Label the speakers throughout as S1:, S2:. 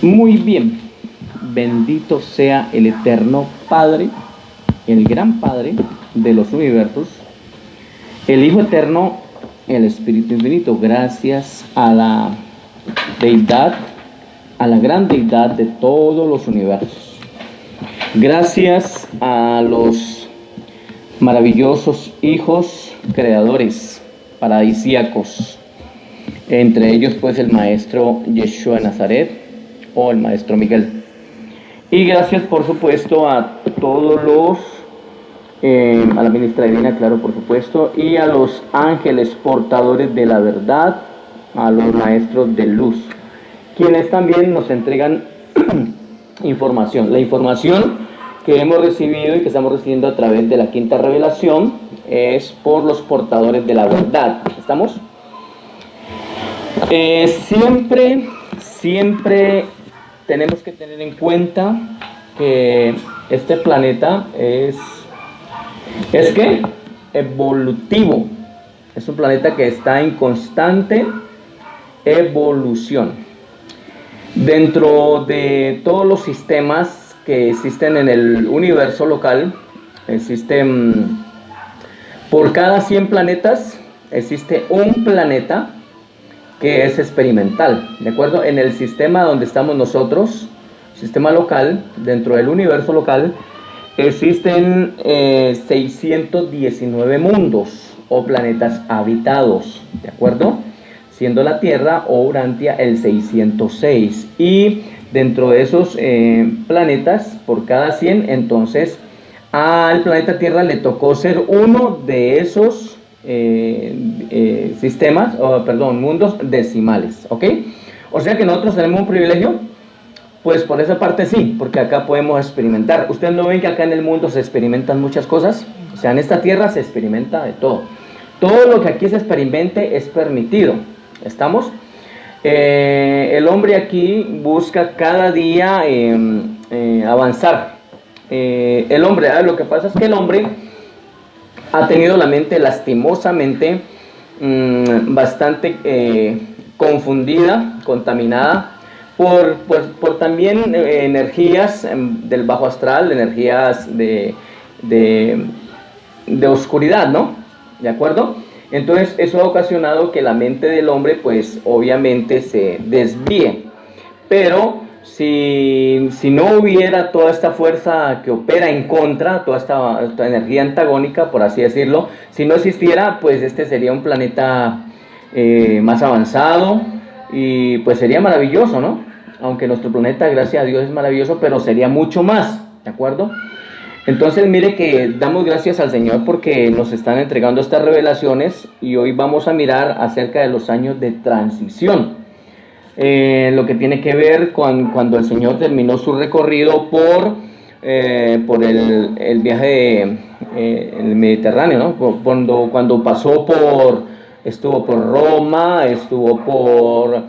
S1: Muy bien, bendito sea el eterno Padre, el gran Padre de los universos, el Hijo eterno, el Espíritu infinito. Gracias a la deidad, a la gran deidad de todos los universos. Gracias a los maravillosos hijos creadores paradisíacos, entre ellos pues el maestro Yeshua de Nazaret o el maestro Miguel. Y gracias por supuesto a todos los, a la ministra divina, claro, por supuesto, y a los ángeles portadores de la verdad, a los maestros de luz, quienes también nos entregan información. La información que hemos recibido y que estamos recibiendo a través de la quinta revelación es por los portadores de la verdad. ¿Estamos? Siempre tenemos que tener en cuenta que este planeta es que evolutivo. Es un planeta que está en constante evolución. Dentro de todos los sistemas que existen en el universo local, existen, por cada 100 planetas, existe un planeta que es experimental, ¿de acuerdo? En el sistema donde estamos nosotros, sistema local, dentro del universo local, existen 619 mundos o planetas habitados, ¿de acuerdo? Siendo la Tierra o Urantia el 606. Y dentro de esos planetas, por cada 100, entonces al planeta Tierra le tocó ser uno de esos mundos decimales, ¿ok? O sea que nosotros tenemos un privilegio, pues por esa parte sí, porque acá podemos experimentar. Ustedes no ven que acá en el mundo se experimentan muchas cosas, o sea, en esta tierra se experimenta de todo. Todo lo que aquí se experimente es permitido, ¿estamos? El hombre aquí busca cada día avanzar. El hombre, lo que pasa es que el hombre ha tenido la mente lastimosamente bastante confundida, contaminada por también energías del bajo astral, energías de oscuridad, ¿no? ¿De acuerdo? Entonces eso ha ocasionado que la mente del hombre pues obviamente se desvíe. Pero si no hubiera toda esta fuerza que opera en contra, toda esta energía antagónica, por así decirlo, si no existiera, pues este sería un planeta más avanzado y pues sería maravilloso, ¿no? Aunque nuestro planeta, gracias a Dios, es maravilloso, pero sería mucho más, ¿de acuerdo? Entonces mire que damos gracias al Señor porque nos están entregando estas revelaciones y hoy vamos a mirar acerca de los años de transición. Lo que tiene que ver con cuando el Señor terminó su recorrido por el viaje en el Mediterráneo, ¿no? Cuando pasó estuvo por Roma, estuvo por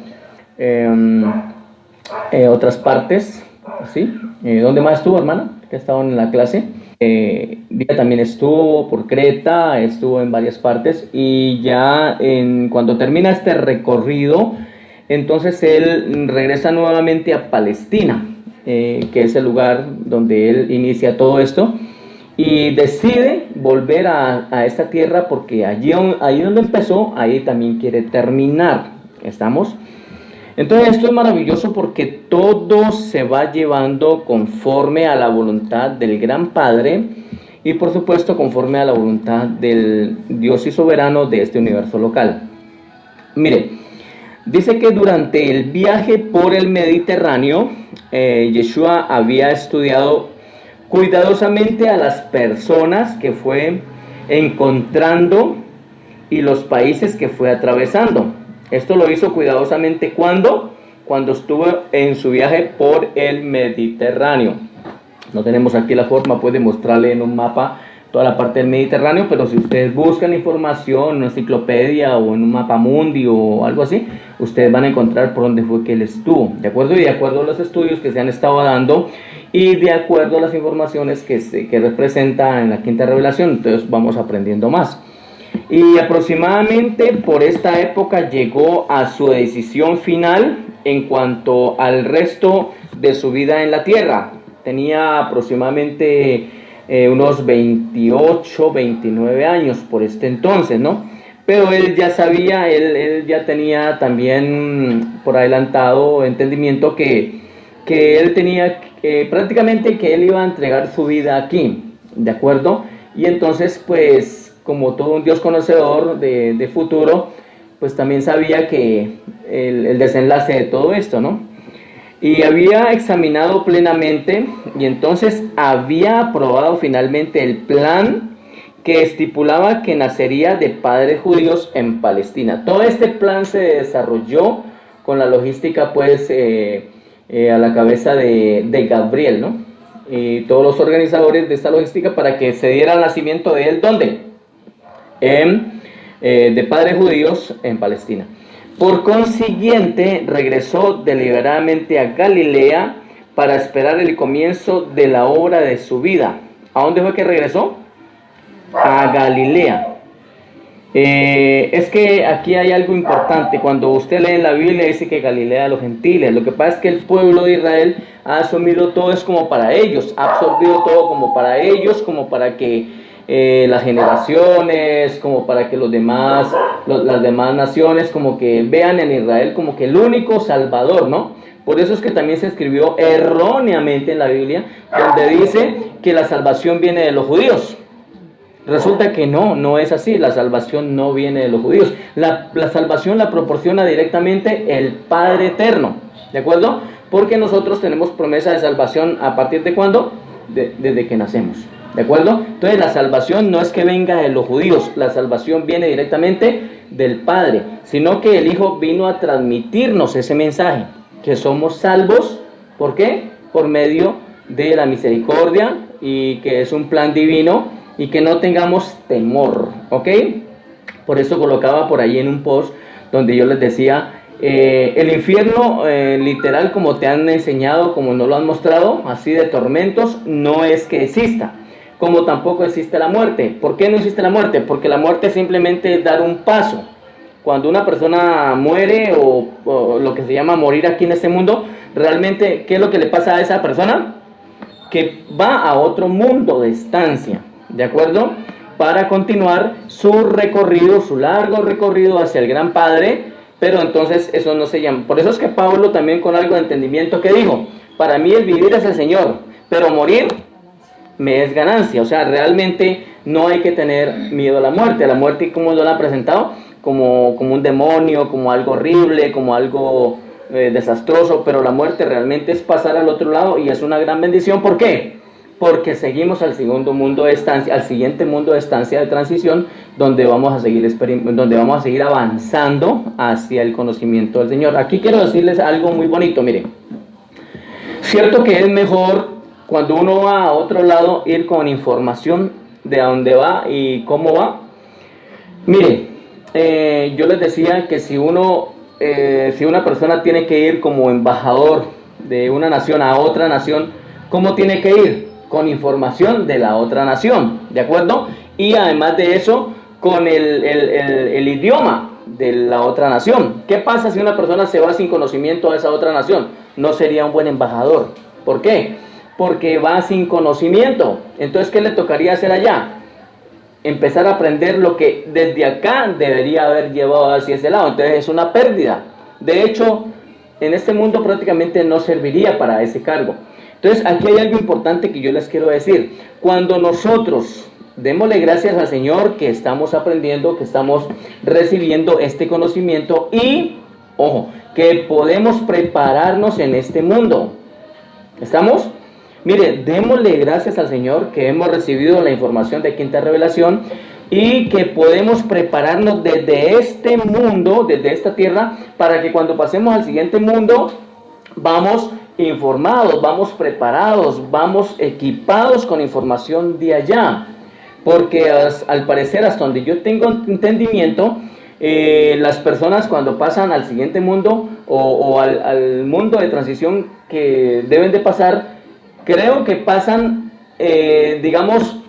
S1: otras partes, ¿sí? ¿Dónde más estuvo, hermana? Que estaban en la clase. También estuvo por Creta, estuvo en varias partes y ya cuando termina este recorrido, entonces él regresa nuevamente a Palestina, que es el lugar donde él inicia todo esto, y decide volver a esta tierra porque ahí donde empezó, ahí también quiere terminar. ¿Estamos? Entonces esto es maravilloso porque todo se va llevando conforme a la voluntad del Gran Padre y por supuesto conforme a la voluntad del Dios y soberano de este universo local. Mire, dice que durante el viaje por el Mediterráneo, Yeshua había estudiado cuidadosamente a las personas que fue encontrando y los países que fue atravesando. Esto lo hizo cuidadosamente cuando estuvo en su viaje por el Mediterráneo. No tenemos aquí la forma pues, de mostrarle en un mapa toda la parte del Mediterráneo, pero si ustedes buscan información en una enciclopedia o en un mapa mundi o algo así, ustedes van a encontrar por dónde fue que él estuvo, ¿de acuerdo? Y de acuerdo a los estudios que se han estado dando y de acuerdo a las informaciones que representa en la quinta revelación, entonces vamos aprendiendo más. Y aproximadamente por esta época llegó a su decisión final en cuanto al resto de su vida en la tierra. Tenía aproximadamente unos 28, 29 años por este entonces, ¿no? Pero él ya sabía, él ya tenía también por adelantado entendimiento que él tenía prácticamente que él iba a entregar su vida aquí, ¿de acuerdo? Y entonces, pues, como todo un Dios conocedor de futuro, pues también sabía que el desenlace de todo esto, ¿no? Y había examinado plenamente y entonces había aprobado finalmente el plan que estipulaba que nacería de padres judíos en Palestina. Todo este plan se desarrolló con la logística, pues, a la cabeza de Gabriel, ¿no? Y todos los organizadores de esta logística para que se diera el nacimiento de él, ¿dónde? De padres judíos en Palestina. Por consiguiente, regresó deliberadamente a Galilea para esperar el comienzo de la obra de su vida. ¿A dónde fue que regresó? A Galilea. Es que aquí hay algo importante. Cuando usted lee en la Biblia dice que Galilea de los gentiles. Lo que pasa es que el pueblo de Israel ha asumido todo es como para ellos, ha absorbido todo como para ellos, como para que las generaciones, como para que las demás naciones como que vean en Israel como que el único salvador, ¿no? Por eso es que también se escribió erróneamente en la Biblia, donde dice que la salvación viene de los judíos. Resulta que no es así, la salvación no viene de los judíos. La salvación la proporciona directamente el Padre Eterno, ¿de acuerdo? Porque nosotros tenemos promesa de salvación ¿a partir de cuándo? Desde que nacemos. ¿De acuerdo? Entonces la salvación no es que venga de los judíos, la salvación viene directamente del Padre, sino que el Hijo vino a transmitirnos ese mensaje, que somos salvos, ¿por qué? Por medio de la misericordia y que es un plan divino y que no tengamos temor, ¿ok? Por eso colocaba por ahí en un post donde yo les decía, el infierno literal como te han enseñado, como nos lo han mostrado, así de tormentos, no es que exista. Como tampoco existe la muerte. ¿Por qué no existe la muerte? Porque la muerte simplemente es dar un paso. Cuando una persona muere o lo que se llama morir aquí en este mundo, realmente, ¿qué es lo que le pasa a esa persona? Que va a otro mundo de estancia, ¿de acuerdo? Para continuar su recorrido, su largo recorrido hacia el Gran Padre, pero entonces eso no se llama. Por eso es que Pablo también con algo de entendimiento que dijo, para mí el vivir es el Señor, pero morir me es ganancia. O sea, realmente no hay que tener miedo a la muerte como lo han presentado, como un demonio, como algo horrible, como algo desastroso, pero la muerte realmente es pasar al otro lado y es una gran bendición. ¿Por qué? Porque seguimos al segundo mundo de estancia, al siguiente mundo de estancia de transición, donde vamos a seguir avanzando hacia el conocimiento del Señor. Aquí quiero decirles algo muy bonito, miren. Cierto que es mejor cuando uno va a otro lado, ir con información de a dónde va y cómo va. Mire, yo les decía que si una persona tiene que ir como embajador de una nación a otra nación, ¿cómo tiene que ir? Con información de la otra nación, ¿de acuerdo? Y además de eso, con el idioma de la otra nación. ¿Qué pasa si una persona se va sin conocimiento a esa otra nación? No sería un buen embajador. ¿Por qué? Porque va sin conocimiento. Entonces, ¿qué le tocaría hacer allá? Empezar a aprender lo que desde acá debería haber llevado hacia ese lado. Entonces es una pérdida. De hecho, en este mundo prácticamente no serviría para ese cargo. Entonces, aquí hay algo importante que yo les quiero decir. Cuando nosotros démosle gracias al Señor que estamos aprendiendo, que estamos recibiendo este conocimiento y, ojo, que podemos prepararnos en este mundo. ¿Estamos? Mire, démosle gracias al Señor que hemos recibido la información de Quinta Revelación y que podemos prepararnos desde este mundo, desde esta tierra, para que cuando pasemos al siguiente mundo, vamos informados, vamos preparados, vamos equipados con información de allá. Porque al parecer, hasta donde yo tengo entendimiento, las personas cuando pasan al siguiente mundo o al mundo de transición que deben de pasar, creo que pasan, digamos,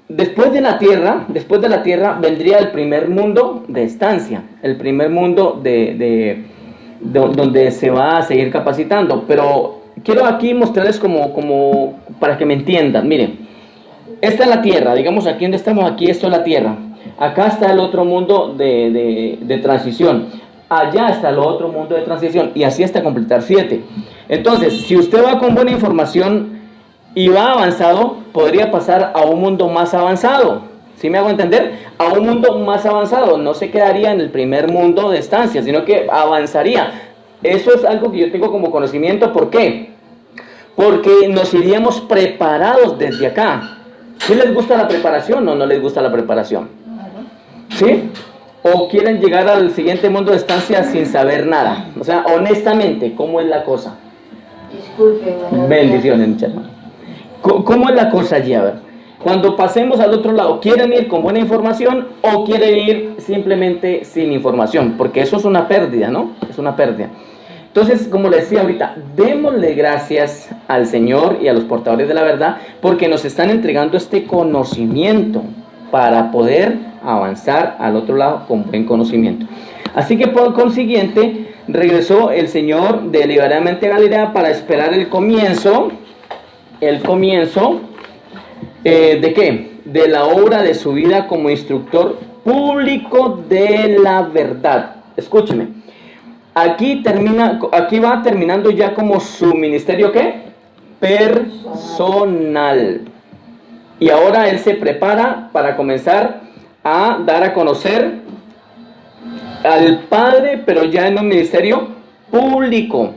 S1: después de la tierra vendría el primer mundo de estancia, el primer mundo donde se va a seguir capacitando. Pero quiero aquí mostrarles como para que me entiendan. Miren, esta es la tierra, digamos aquí donde estamos, aquí esto es la tierra. Acá está el otro mundo de transición. Allá está el otro mundo de transición. Y así hasta completar 7. Entonces, si usted va con buena información y va avanzado, podría pasar a un mundo más avanzado. ¿Sí me hago entender? A un mundo más avanzado. No se quedaría en el primer mundo de estancia, sino que avanzaría. Eso es algo que yo tengo como conocimiento. ¿Por qué? Porque nos iríamos preparados desde acá. ¿Sí les gusta la preparación o no les gusta la preparación? ¿Sí? ¿O quieren llegar al siguiente mundo de estancia sin saber nada? O sea, honestamente, ¿cómo es la cosa?
S2: Disculpe,
S1: bendiciones, mi hermano. ¿Cómo es la cosa allí? A ver, cuando pasemos al otro lado, ¿quieren ir con buena información o quieren ir simplemente sin información? Porque eso es una pérdida, ¿no? Es una pérdida. Entonces, como les decía ahorita, démosle gracias al Señor y a los portadores de la verdad porque nos están entregando este conocimiento para poder avanzar al otro lado con buen conocimiento. Así que por consiguiente, regresó el Señor deliberadamente a Galilea para esperar el comienzo ¿de qué? De la obra de su vida como instructor público de la verdad. Escúcheme, aquí va terminando ya como su ministerio, ¿qué? Personal. Y ahora él se prepara para comenzar a dar a conocer al Padre, pero ya en un ministerio público.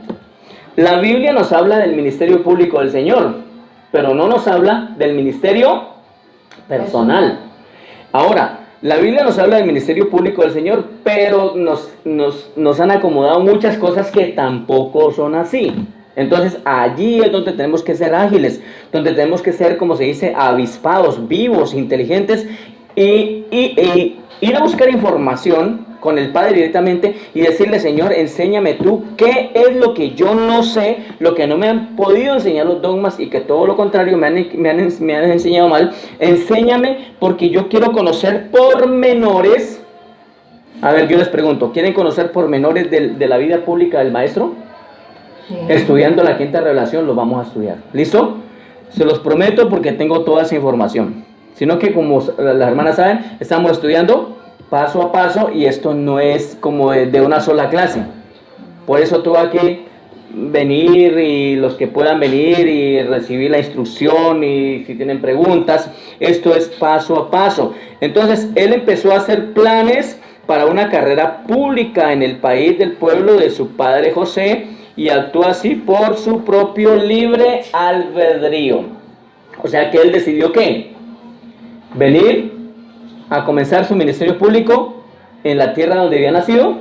S1: La Biblia nos habla del ministerio público del Señor, pero no nos habla del ministerio personal. Ahora, la Biblia nos habla del ministerio público del Señor, pero nos han acomodado muchas cosas que tampoco son así. Entonces, allí es donde tenemos que ser ágiles, donde tenemos que ser, como se dice, avispados, vivos, inteligentes, y ir a buscar información con el Padre directamente y decirle: Señor, enséñame tú qué es lo que yo no sé, lo que no me han podido enseñar los dogmas y que todo lo contrario me han enseñado mal. Enséñame porque yo quiero conocer pormenores. A ver, yo les pregunto, ¿quieren conocer pormenores de la vida pública del Maestro? Sí. Estudiando la quinta revelación lo vamos a estudiar. ¿Listo? Se los prometo porque tengo toda esa información. Sino que, como las hermanas saben, estamos estudiando paso a paso y esto no es como de una sola clase. Por eso tuve que venir, y los que puedan venir y recibir la instrucción, y si tienen preguntas, esto es paso a paso. Entonces él empezó a hacer planes para una carrera pública en el país del pueblo de su padre José, y actuó así por su propio libre albedrío. O sea que él decidió ¿qué? Venir a comenzar su ministerio público en la tierra donde había nacido,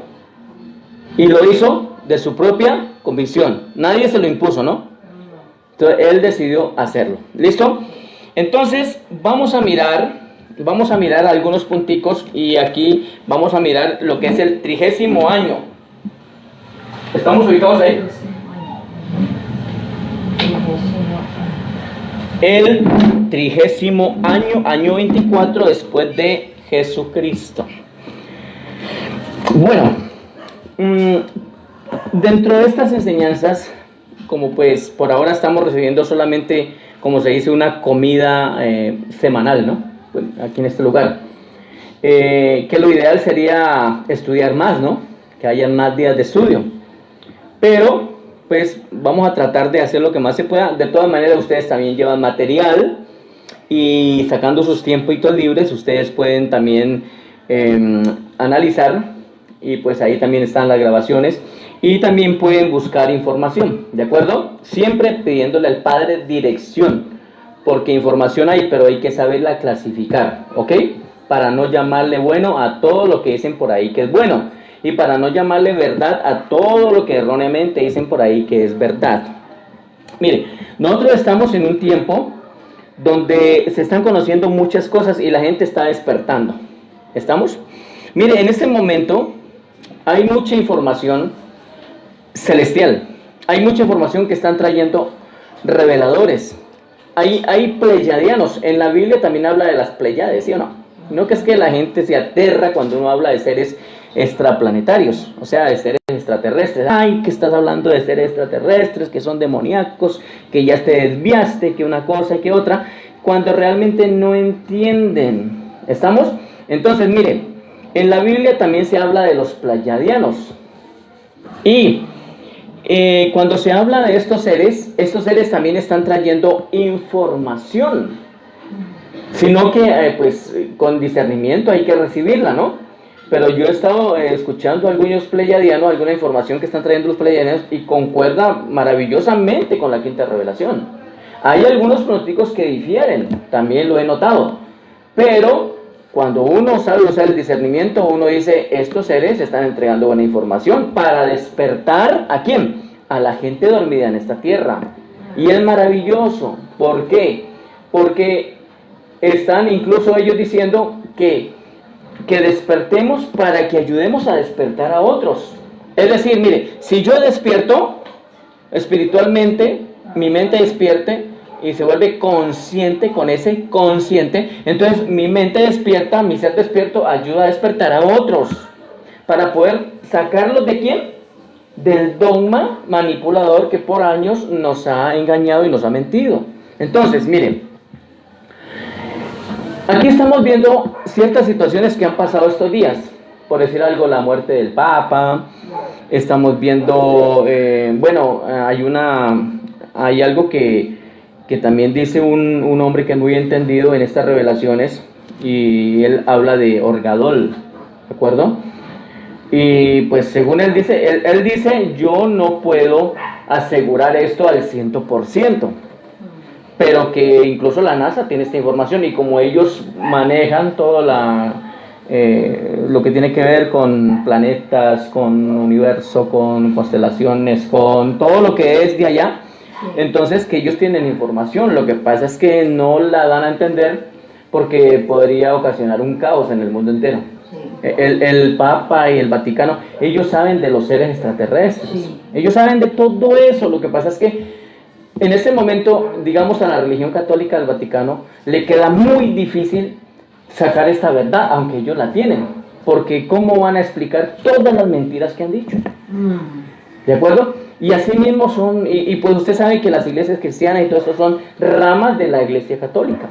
S1: y lo hizo de su propia convicción. Nadie se lo impuso, ¿no? Entonces él decidió hacerlo. ¿Listo? Entonces vamos a mirar algunos punticos, y aquí vamos a mirar lo que es el 30º año. ¿Estamos ubicados ahí? El 30º año, año 24 después de Jesucristo. Bueno, dentro de estas enseñanzas, como pues por ahora estamos recibiendo solamente, como se dice, una comida semanal, ¿no? Pues aquí en este lugar, que lo ideal sería estudiar más, ¿no? Que haya más días de estudio. Pero pues vamos a tratar de hacer lo que más se pueda. De todas maneras, ustedes también llevan material, y sacando sus tiempitos libres, ustedes pueden también analizar, y pues ahí también están las grabaciones, y también pueden buscar información, ¿de acuerdo? Siempre pidiéndole al Padre dirección, porque información hay, pero hay que saberla clasificar, ¿ok? Para no llamarle bueno a todo lo que dicen por ahí que es bueno, y para no llamarle verdad a todo lo que erróneamente dicen por ahí que es verdad. Mire, nosotros estamos en un tiempo donde se están conociendo muchas cosas y la gente está despertando. ¿Estamos? Mire, en este momento hay mucha información celestial, hay mucha información que están trayendo reveladores. Hay pleyadianos. En la Biblia también habla de las pleyades, ¿sí o no? No, que es que la gente se aterra cuando uno habla de seres extraplanetarios, o sea, de seres extraterrestres. Ay, que estás hablando de seres extraterrestres, que son demoníacos, que ya te desviaste, que una cosa y que otra, cuando realmente no entienden. ¿Estamos? Entonces, miren, en la Biblia también se habla de los pleiadianos. Y cuando se habla de estos seres también están trayendo información, sino que pues con discernimiento hay que recibirla, ¿no? Pero yo he estado escuchando algunos pleiadianos, alguna información que están trayendo los pleiadianos y concuerda maravillosamente con la quinta revelación. Hay algunos pronósticos que difieren, también lo he notado, pero cuando uno sabe usar el discernimiento, uno dice, estos seres están entregando buena información para despertar, ¿a quién? A la gente dormida en esta tierra. Y es maravilloso. ¿Por qué? Porque están incluso ellos diciendo que despertemos para que ayudemos a despertar a otros. Es decir, mire, si yo despierto espiritualmente, mi mente despierte y se vuelve consciente con ese consciente, entonces mi mente despierta, mi ser despierto ayuda a despertar a otros para poder sacarlos ¿de quién? Del dogma manipulador que por años nos ha engañado y nos ha mentido. Entonces, miren, aquí estamos viendo ciertas situaciones que han pasado estos días. Por decir algo, la muerte del Papa. Estamos viendo, hay algo que también dice un hombre que es muy entendido en estas revelaciones, y él habla de Orgadol, ¿de acuerdo? Y pues según él dice, yo no puedo asegurar esto al 100%, pero que incluso la NASA tiene esta información, y como ellos manejan todo lo que tiene que ver con planetas, con universo, con constelaciones, con todo lo que es de allá, entonces que ellos tienen información. Lo que pasa es que no la dan a entender porque podría ocasionar un caos en el mundo entero. El Papa y el Vaticano, ellos saben de los seres extraterrestres, ellos saben de todo eso. Lo que pasa es que en ese momento, digamos, a la religión católica del Vaticano le queda muy difícil sacar esta verdad, aunque ellos la tienen, porque ¿cómo van a explicar todas las mentiras que han dicho? ¿De acuerdo? Y así mismo son, y pues usted sabe que las iglesias cristianas y todo eso son ramas de la iglesia católica.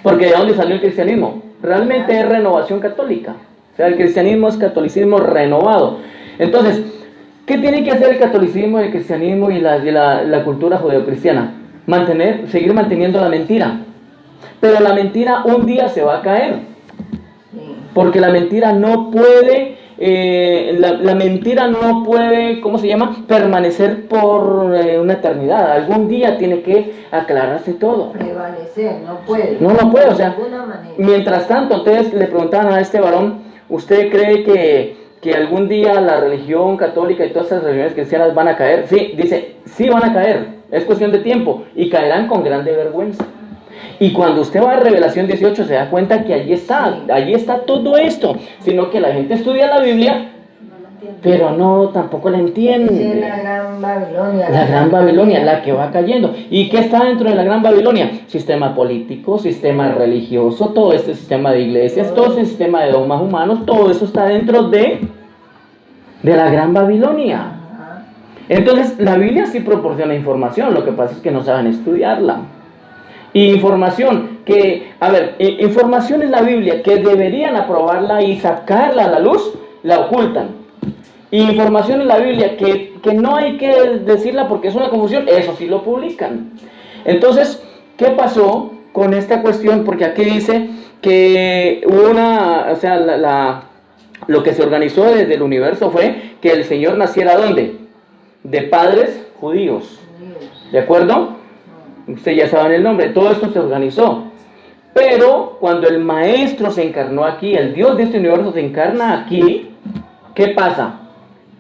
S1: Porque ¿de dónde salió el cristianismo? Realmente es renovación católica. O sea, el cristianismo es catolicismo renovado. Entonces, ¿qué tiene que hacer el catolicismo, el cristianismo y la cultura judeocristiana? Seguir manteniendo la mentira. Pero la mentira un día se va a caer. Porque la mentira no puede... la mentira no puede, permanecer por una eternidad. Algún día tiene que aclararse todo.
S2: Prevalecer, no puede.
S1: No puede, o sea, mientras tanto, ustedes le preguntaban a este varón, ¿usted cree que algún día la religión católica y todas esas religiones cristianas van a caer? Sí, dice, sí van a caer, es cuestión de tiempo, y caerán con grande vergüenza. Y cuando usted va a Revelación 18 se da cuenta que allí está todo esto, sino que la gente estudia la Biblia, pero tampoco la entiende.
S2: Es la Gran Babilonia.
S1: La Gran Babilonia, la que va cayendo. ¿Y qué está dentro de la Gran Babilonia? Sistema político, sistema religioso, todo este sistema de iglesias, todo ese sistema de dogmas humanos, todo eso está dentro de la Gran Babilonia. Entonces, la Biblia sí proporciona información, lo que pasa es que no saben estudiarla. Y información información en la Biblia que deberían aprobarla y sacarla a la luz, la ocultan. Y información en la Biblia que no hay que decirla porque es una confusión, eso sí lo publican. Entonces, ¿qué pasó con esta cuestión? Porque aquí dice que lo que se organizó desde el universo fue que el Señor naciera ¿dónde? De padres judíos. ¿De acuerdo? Ustedes ya saben el nombre, todo esto se organizó. Pero cuando el Maestro se encarnó aquí, el Dios de este universo se encarna aquí, ¿qué pasa?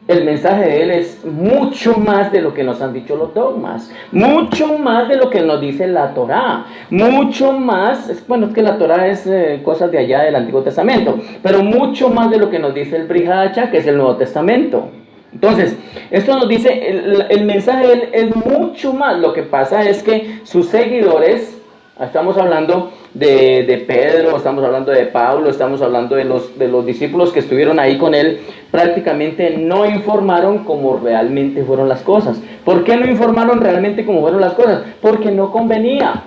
S1: El mensaje de Él es mucho más de lo que nos han dicho los dogmas, mucho más de lo que nos dice la Torá, mucho más, es que la Torá es cosas de allá del Antiguo Testamento, pero mucho más de lo que nos dice el Brit Hadashah, que es el Nuevo Testamento. Entonces, esto nos dice, el mensaje de Él es mucho más. Lo que pasa es que sus seguidores Estamos hablando de Pedro, estamos hablando de Pablo, estamos hablando de los discípulos que estuvieron ahí con él. Prácticamente no informaron cómo realmente fueron las cosas. ¿Por qué no informaron realmente cómo fueron las cosas? Porque no convenía.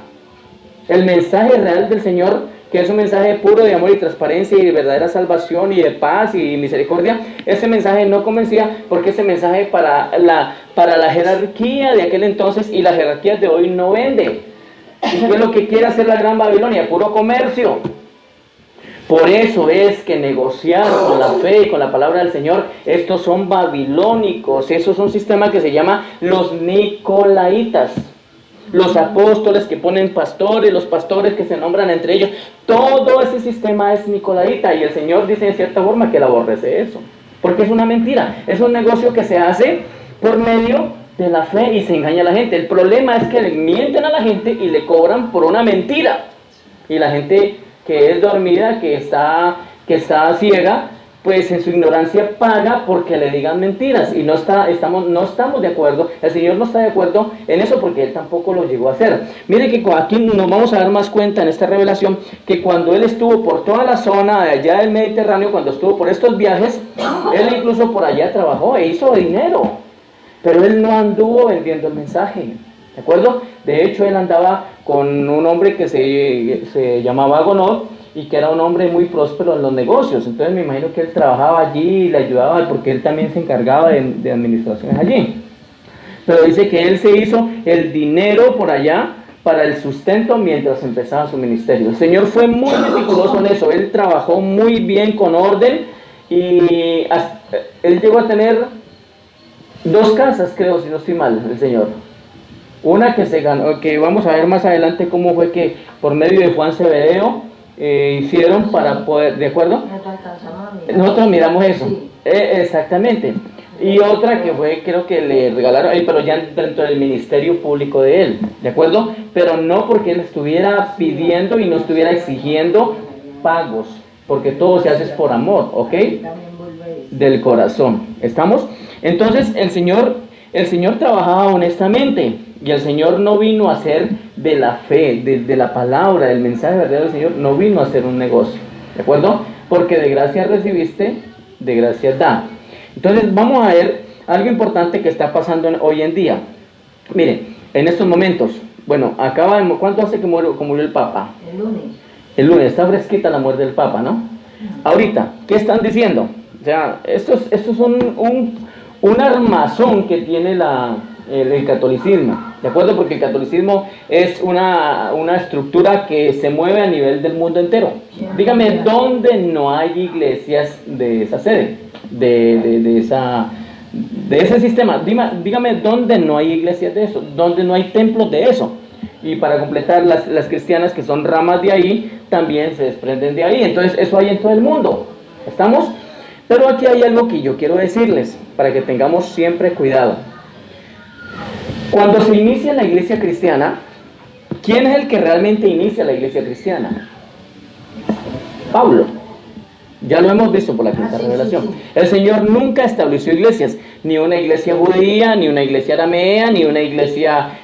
S1: El mensaje real del Señor, que es un mensaje puro de amor y transparencia y de verdadera salvación y de paz y misericordia, ese mensaje no convencía, porque ese mensaje para la jerarquía de aquel entonces y las jerarquías de hoy no vende. ¿Qué es lo que quiere hacer la Gran Babilonia? Puro comercio. Por eso es que negociar con la fe y con la palabra del Señor, estos son babilónicos. Eso es un sistema que se llama los nicolaitas. Los apóstoles que ponen pastores, los pastores que se nombran entre ellos, todo ese sistema es nicolaita, y el Señor dice en cierta forma que él aborrece eso, porque es una mentira, es un negocio que se hace por medio de la fe y se engaña a la gente. El problema es que le mienten a la gente y le cobran por una mentira, y la gente que es dormida, que está ciega, pues en su ignorancia paga porque le digan mentiras, y no estamos de acuerdo. El Señor no está de acuerdo en eso, porque Él tampoco lo llegó a hacer. Mire que aquí nos vamos a dar más cuenta en esta revelación, que cuando Él estuvo por toda la zona de allá del Mediterráneo, cuando estuvo por estos viajes, Él incluso por allá trabajó e hizo dinero, pero Él no anduvo vendiendo el mensaje, ¿de acuerdo? De hecho, Él andaba con un hombre que se llamaba Gonod, y que era un hombre muy próspero en los negocios. Entonces me imagino que él trabajaba allí y le ayudaba, porque él también se encargaba de administraciones allí. Pero dice que él se hizo el dinero por allá para el sustento mientras empezaba su ministerio. El Señor fue muy meticuloso en eso. Él trabajó muy bien, con orden, y él llegó a tener 2 casas, creo, si no estoy mal, el Señor. Una que se ganó, que vamos a ver más adelante cómo fue que por medio de Juan Zebedeo hicieron para poder, ¿de acuerdo? Nosotros miramos eso, sí. Exactamente. Y otra que fue, creo que le regalaron, pero ya dentro del ministerio público de él, ¿de acuerdo? Pero no porque él estuviera pidiendo y no estuviera exigiendo pagos, porque todo se hace por amor, ¿ok? Del corazón, ¿estamos? Entonces el Señor trabajaba honestamente. Y el Señor no vino a hacer de la fe, de la palabra, del mensaje verdadero del Señor, no vino a hacer un negocio, ¿de acuerdo? Porque de gracia recibiste, de gracia da. Entonces vamos a ver algo importante que está pasando hoy en día. Mire, en estos momentos, bueno, ¿cuánto hace que murió el Papa? El lunes, está fresquita la muerte del Papa, ¿no? Ahorita, ¿qué están diciendo? O sea, esto es un armazón que tiene el catolicismo, ¿de acuerdo? Porque el catolicismo es una estructura que se mueve a nivel del mundo entero. Dígame dónde no hay iglesias de esa sede, de ese sistema. Dígame dónde no hay iglesias de eso, dónde no hay templos de eso. Y para completar, las cristianas, que son ramas de ahí, también se desprenden de ahí. Entonces eso hay en todo el mundo, ¿estamos? Pero aquí hay algo que yo quiero decirles, para que tengamos siempre cuidado. Cuando se inicia la iglesia cristiana, ¿quién es el que realmente inicia la iglesia cristiana? Pablo. Ya lo hemos visto por la quinta revelación. Sí. El Señor nunca estableció iglesias, ni una iglesia judía, ni una iglesia aramea, ni una iglesia,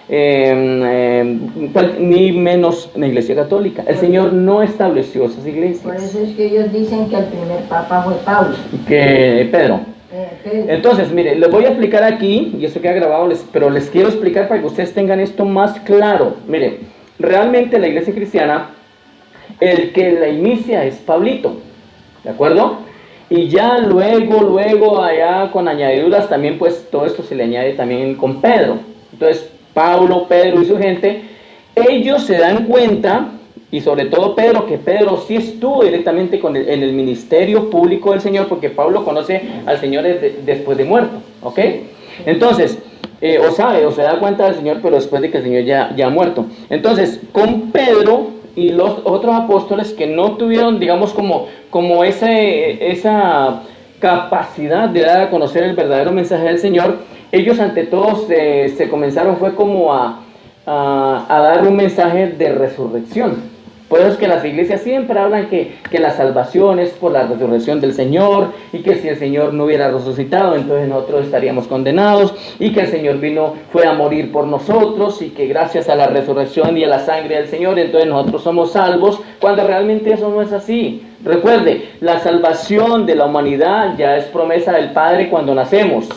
S1: ni menos una iglesia católica. El Señor no estableció esas iglesias.
S2: Por eso es que ellos dicen que el primer papa fue Pablo.
S1: Que Pedro. Entonces, mire, les voy a explicar aquí, y esto queda grabado, pero les quiero explicar para que ustedes tengan esto más claro. Mire, realmente la iglesia cristiana, el que la inicia es Pablito, ¿de acuerdo? Y ya luego, allá con añadiduras también, pues todo esto se le añade también con Pedro. Entonces, Pablo, Pedro y su gente, ellos se dan cuenta, y sobre todo Pedro, que Pedro sí estuvo directamente en el ministerio público del Señor, porque Pablo conoce al Señor después de muerto, ¿ok? Entonces, o se da cuenta del Señor, pero después de que el Señor ya ha muerto. Entonces, con Pedro y los otros apóstoles que no tuvieron, digamos, como esa capacidad de dar a conocer el verdadero mensaje del Señor, ellos ante todo se comenzaron, fue como a dar un mensaje de resurrección. Por eso es que las iglesias siempre hablan que la salvación es por la resurrección del Señor, y que si el Señor no hubiera resucitado, entonces nosotros estaríamos condenados, y que el Señor fue a morir por nosotros, y que gracias a la resurrección y a la sangre del Señor, entonces nosotros somos salvos, cuando realmente eso no es así. Recuerde, la salvación de la humanidad ya es promesa del Padre cuando nacemos.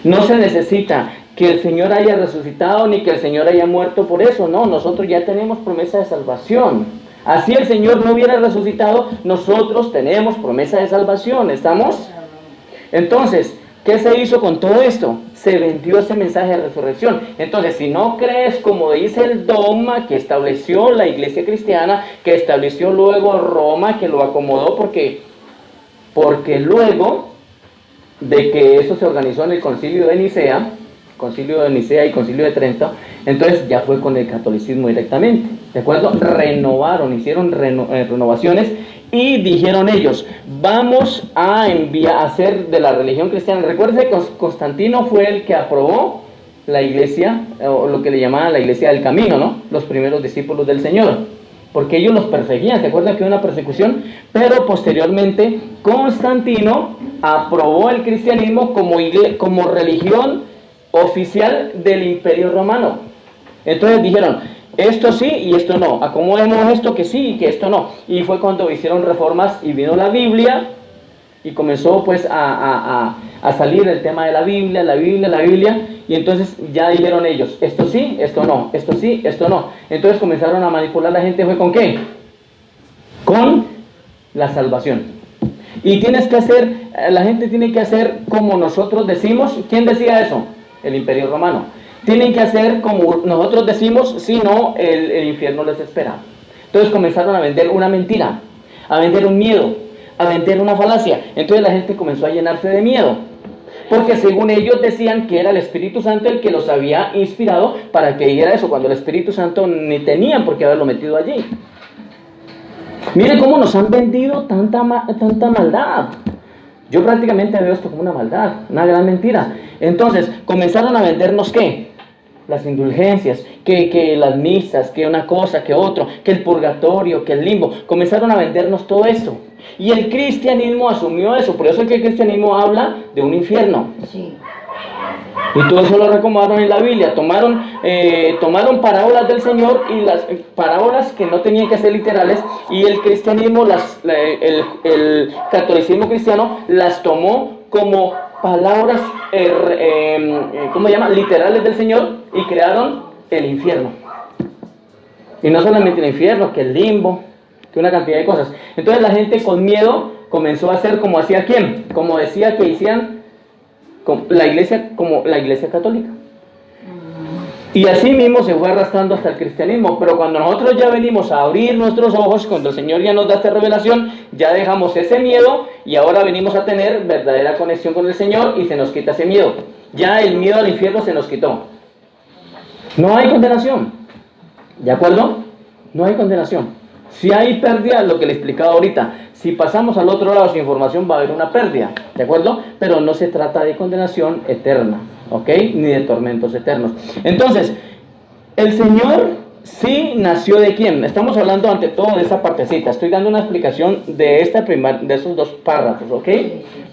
S1: No se necesita que el Señor haya resucitado ni que el Señor haya muerto por eso. No, nosotros ya tenemos promesa de salvación. Así el Señor no hubiera resucitado, nosotros tenemos promesa de salvación. ¿Estamos? Entonces, ¿qué se hizo con todo esto? Se vendió ese mensaje de resurrección. Entonces, si no crees como dice el dogma que estableció la iglesia cristiana, que estableció luego Roma, que lo acomodó porque luego de que eso se organizó en el concilio de Nicea y concilio de Trento, entonces ya fue con el catolicismo directamente, ¿de acuerdo? Hicieron renovaciones y dijeron ellos, vamos a hacer de la religión cristiana. Recuerden que Constantino fue el que aprobó la iglesia, o lo que le llamaban la iglesia del camino, ¿no? Los primeros discípulos del Señor, porque ellos los perseguían. ¿Se acuerdan que hubo una persecución? Pero posteriormente Constantino aprobó el cristianismo como religión oficial del Imperio Romano. Entonces dijeron, esto sí y esto no, acomodemos esto que sí y que esto no. Y fue cuando hicieron reformas y vino la Biblia y comenzó pues a salir el tema de la Biblia, y entonces ya dijeron ellos, esto sí, esto no, esto sí, esto no. Entonces comenzaron a manipular a la gente. ¿Fue con qué? Con la salvación. Y la gente tiene que hacer como nosotros decimos. ¿Quién decía eso? El Imperio Romano. Tienen que hacer como nosotros decimos, si no, el infierno les espera. Entonces comenzaron a vender una mentira, a vender un miedo, a vender una falacia. Entonces la gente comenzó a llenarse de miedo, porque según ellos decían que era el Espíritu Santo el que los había inspirado para que dijera eso, cuando el Espíritu Santo ni tenían por qué haberlo metido allí. Miren cómo nos han vendido tanta maldad. Yo prácticamente veo esto como una maldad, una gran mentira. Entonces comenzaron a vendernos ¿qué? Las indulgencias, que las misas, que una cosa, que otro, que el purgatorio, que el limbo. Comenzaron a vendernos todo esto. Y el cristianismo asumió eso. Por eso es que el cristianismo habla de un infierno.
S2: Sí.
S1: Y todo eso lo recomendaron en la Biblia. Tomaron parábolas del Señor, y las parábolas que no tenían que ser literales, y el cristianismo, el catolicismo cristiano las tomó como palabras literales del Señor, y crearon el infierno. Y no solamente el infierno, que el limbo, que una cantidad de cosas. Entonces la gente con miedo comenzó a hacer como hacía ¿quién? Como decía que hicieran la iglesia católica. Y así mismo se fue arrastrando hasta el cristianismo. Pero cuando nosotros ya venimos a abrir nuestros ojos, cuando el Señor ya nos da esta revelación, ya dejamos ese miedo y ahora venimos a tener verdadera conexión con el Señor, y se nos quita ese miedo. Ya el miedo al infierno se nos quitó. No hay condenación. ¿De acuerdo? No hay condenación. Si hay pérdida, lo que le explicaba ahorita, si pasamos al otro lado sin información va a haber una pérdida, ¿de acuerdo? Pero no se trata de condenación eterna, ¿ok? Ni de tormentos eternos. Entonces, el Señor sí nació ¿de quién? Estamos hablando ante todo de esa partecita. Estoy dando una explicación de esos dos párrafos, ¿ok?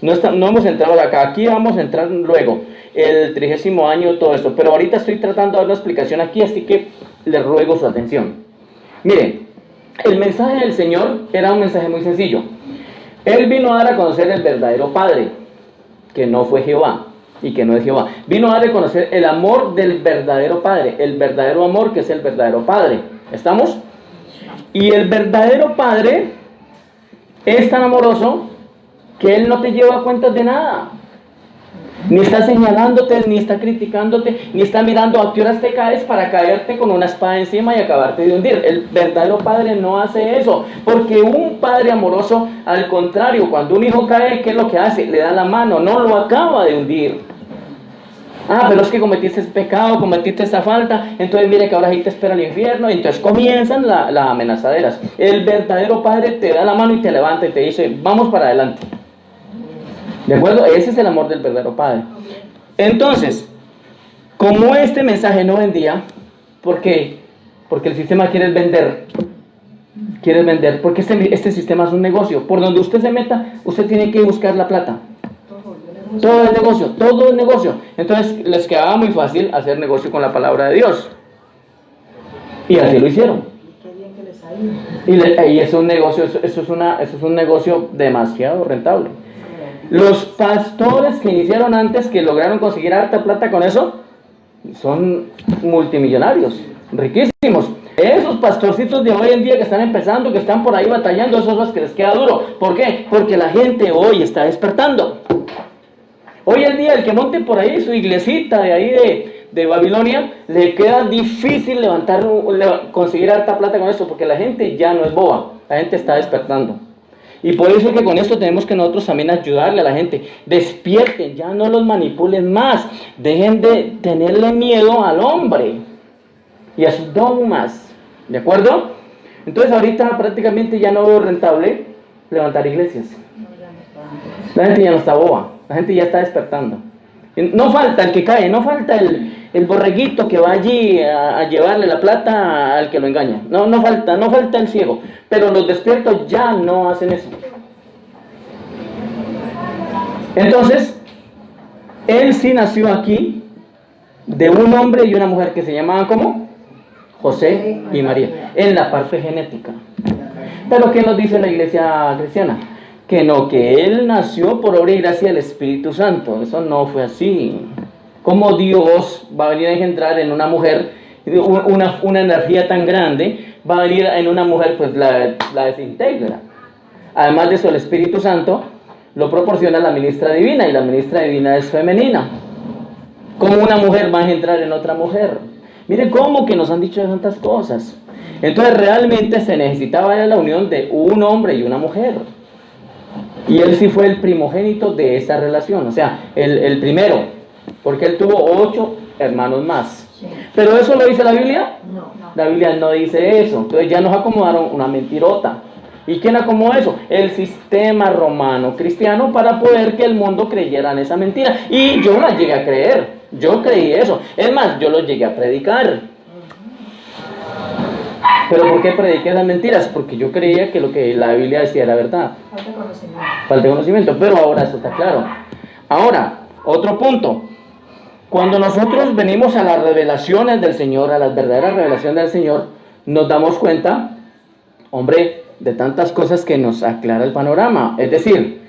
S1: No hemos entrado acá. Aquí vamos a entrar luego, el 30º año, todo esto. Pero ahorita estoy tratando de dar una explicación aquí, así que les ruego su atención. Miren, el mensaje del Señor era un mensaje muy sencillo. Él vino a dar a conocer el verdadero Padre, que no fue Jehová y que no es Jehová. Vino a dar a conocer el amor del verdadero Padre, el verdadero amor que es el verdadero Padre. ¿Estamos? Y el verdadero Padre es tan amoroso que Él no te lleva cuentas de nada. Ni está señalándote, ni está criticándote, ni está mirando a qué horas te caes para caerte con una espada encima y acabarte de hundir. El verdadero Padre no hace eso, porque un Padre amoroso, al contrario, cuando un hijo cae, ¿qué es lo que hace? Le da la mano, no lo acaba de hundir. Pero es que cometiste ese pecado, cometiste esa falta, entonces mire que ahora ahí te espera el infierno. Entonces comienzan las amenazaderas. El verdadero Padre te da la mano y te levanta y te dice, vamos para adelante. ¿De acuerdo? Ese es el amor del verdadero Padre. Entonces, como este mensaje no vendía, ¿por qué? Porque el sistema quiere vender quieres vender, porque este sistema es un negocio. Por donde usted se meta, usted tiene que buscar la plata. Todo es negocio. Entonces les quedaba muy fácil hacer negocio con la palabra de Dios. Y así lo hicieron. Y es un negocio, eso es un negocio demasiado rentable. Los pastores que iniciaron antes, que lograron conseguir harta plata con eso, son multimillonarios, riquísimos. Esos pastorcitos de hoy en día que están empezando, que están por ahí batallando, esos son los que les queda duro. ¿Por qué? Porque la gente hoy está despertando. Hoy en día el que monte por ahí su iglesita de ahí de Babilonia, le queda difícil conseguir harta plata con esto, porque la gente ya no es boba, la gente está despertando. Y por eso es que con esto tenemos que nosotros también ayudarle a la gente. Despierten, ya no los manipulen más, dejen de tenerle miedo al hombre y a sus dogmas, ¿de acuerdo? Entonces ahorita prácticamente ya no veo rentable levantar iglesias. La gente ya no está boba, la gente ya está despertando. No falta el que cae, no falta el borreguito que va allí a llevarle la plata al que lo engaña. No falta el ciego. Pero los despiertos ya no hacen eso. Entonces, él sí nació aquí de un hombre y una mujer que se llamaban ¿cómo? José y María, en la parte genética. Pero ¿qué nos dice la iglesia cristiana? Que no, que él nació por obra y gracia del Espíritu Santo. Eso no fue así. ¿Cómo Dios va a venir a engendrar en una mujer una energía tan grande? Va a venir en una mujer, pues la desintegra. Además de eso, el Espíritu Santo lo proporciona la ministra divina, y la ministra divina es femenina. ¿Cómo una mujer va a engendrar en otra mujer? Miren cómo que nos han dicho tantas cosas. Entonces realmente se necesitaba la unión de un hombre y una mujer. Y él sí fue el primogénito de esa relación, o sea, el primero, porque él tuvo 8 hermanos más. Sí. ¿Pero eso lo dice la Biblia? No. La Biblia no dice eso. Entonces ya nos acomodaron una mentirota. ¿Y quién acomodó eso? El sistema romano cristiano, para poder que el mundo creyera en esa mentira. Y yo la llegué a creer, yo creí eso. Es más, yo lo llegué a predicar. ¿Pero por qué prediqué las mentiras? Porque yo creía que lo que la Biblia decía era verdad. Falta de conocimiento, pero ahora eso está claro. Ahora, otro punto. Cuando nosotros venimos a las revelaciones del Señor, a las verdaderas revelaciones del Señor, nos damos cuenta, hombre, de tantas cosas que nos aclara el panorama. Es decir,